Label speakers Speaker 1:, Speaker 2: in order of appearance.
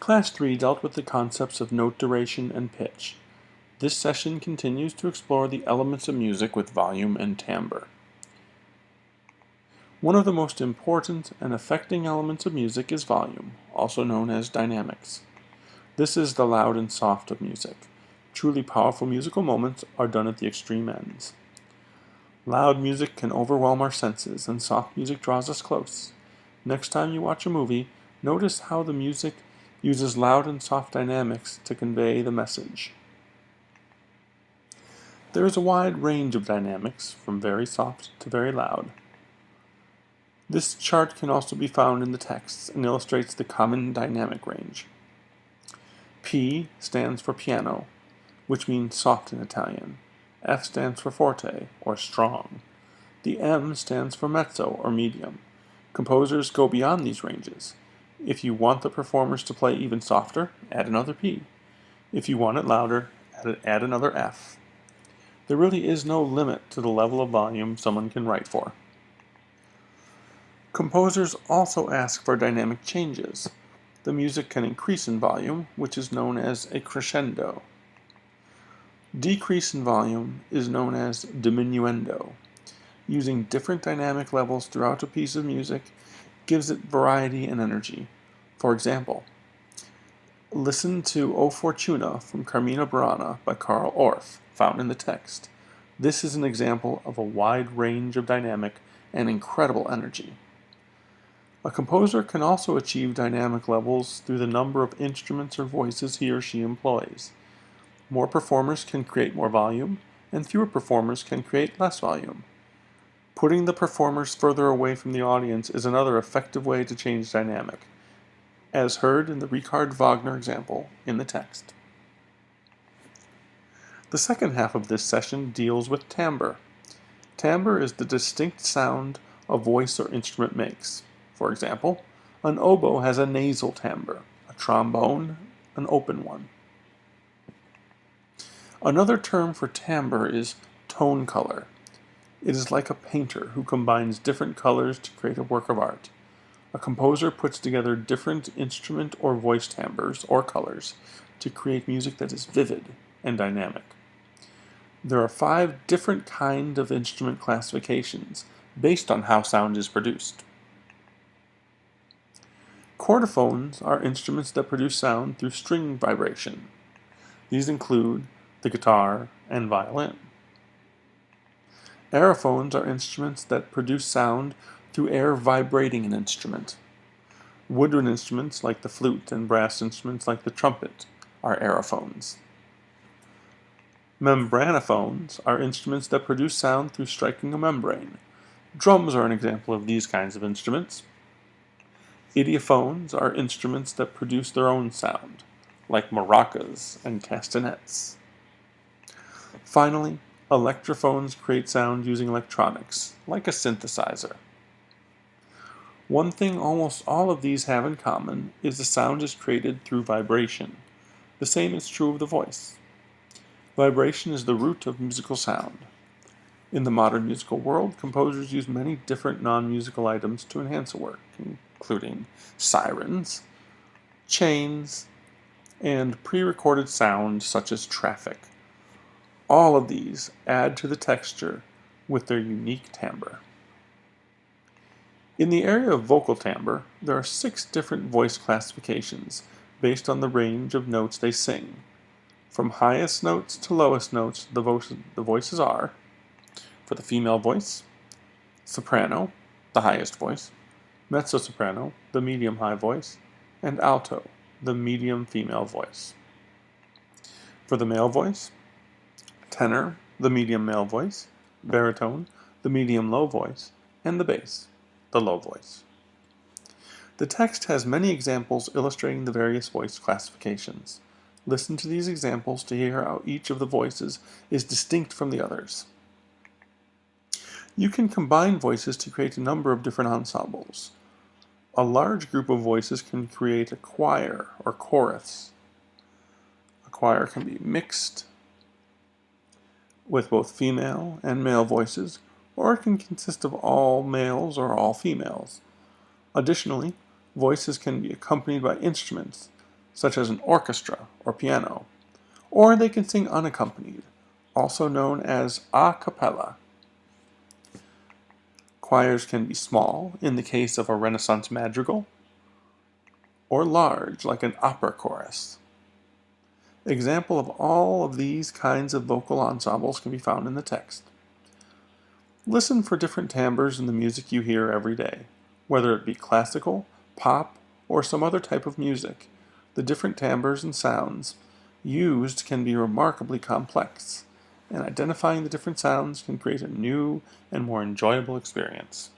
Speaker 1: Class 3 dealt with the concepts of note duration and pitch. This session continues to explore the elements of music with volume and timbre. One of the most important and affecting elements of music is volume, also known as dynamics. This is the loud and soft of music. Truly powerful musical moments are done at the extreme ends. Loud music can overwhelm our senses, and soft music draws us close. Next time you watch a movie, notice how the music uses loud and soft dynamics to convey the message. There is a wide range of dynamics, from very soft to very loud. This chart can also be found in the texts and illustrates the common dynamic range. P stands for piano, which means soft in Italian. F stands for forte, or strong. The M stands for mezzo, or medium. Composers go beyond these ranges. If you want the performers to play even softer, add another P. If you want it louder, add another F. There really is no limit to the level of volume someone can write for. Composers also ask for dynamic changes. The music can increase in volume, which is known as a crescendo. Decrease in volume is known as diminuendo. Using different dynamic levels throughout a piece of music gives it variety and energy. For example, listen to O Fortuna from Carmina Burana by Carl Orff, found in the text. This is an example of a wide range of dynamic and incredible energy. A composer can also achieve dynamic levels through the number of instruments or voices he or she employs. More performers can create more volume, and fewer performers can create less volume. Putting the performers further away from the audience is another effective way to change dynamic, as heard in the Richard Wagner example in the text. The second half of this session deals with timbre. Timbre is the distinct sound a voice or instrument makes. For example, an oboe has a nasal timbre, a trombone an open one. Another term for timbre is tone color. It is like a painter who combines different colors to create a work of art. A composer puts together different instrument or voice timbres or colors to create music that is vivid and dynamic. There are 5 different kinds of instrument classifications based on how sound is produced. Chordophones are instruments that produce sound through string vibration. These include the guitar and violin. Aerophones are instruments that produce sound through air vibrating an instrument. Woodwind instruments like the flute and brass instruments like the trumpet are aerophones. Membranophones are instruments that produce sound through striking a membrane. Drums are an example of these kinds of instruments. Idiophones are instruments that produce their own sound, like maracas and castanets. Finally, electrophones create sound using electronics, like a synthesizer. One thing almost all of these have in common is the sound is created through vibration. The same is true of the voice. Vibration is the root of musical sound. In the modern musical world, composers use many different non-musical items to enhance a work, including sirens, chains, and pre-recorded sounds such as traffic. All of these add to the texture with their unique timbre. In the area of vocal timbre, there are 6 different voice classifications based on the range of notes they sing. From highest notes to lowest notes, the voices are, for the female voice, soprano, the highest voice, mezzo-soprano, the medium-high voice, and alto, the medium female voice. For the male voice, tenor, the medium male voice, baritone, the medium low voice, and the bass, the low voice. The text has many examples illustrating the various voice classifications. Listen to these examples to hear how each of the voices is distinct from the others. You can combine voices to create a number of different ensembles. A large group of voices can create a choir or chorus. A choir can be mixed with both female and male voices, or it can consist of all males or all females. Additionally, voices can be accompanied by instruments, such as an orchestra or piano, or they can sing unaccompanied, also known as a cappella. Choirs can be small, in the case of a Renaissance madrigal, or large, like an opera chorus. Example of all of these kinds of vocal ensembles can be found in the text. Listen for different timbres in the music you hear every day, whether it be classical, pop, or some other type of music. The different timbres and sounds used can be remarkably complex, and identifying the different sounds can create a new and more enjoyable experience.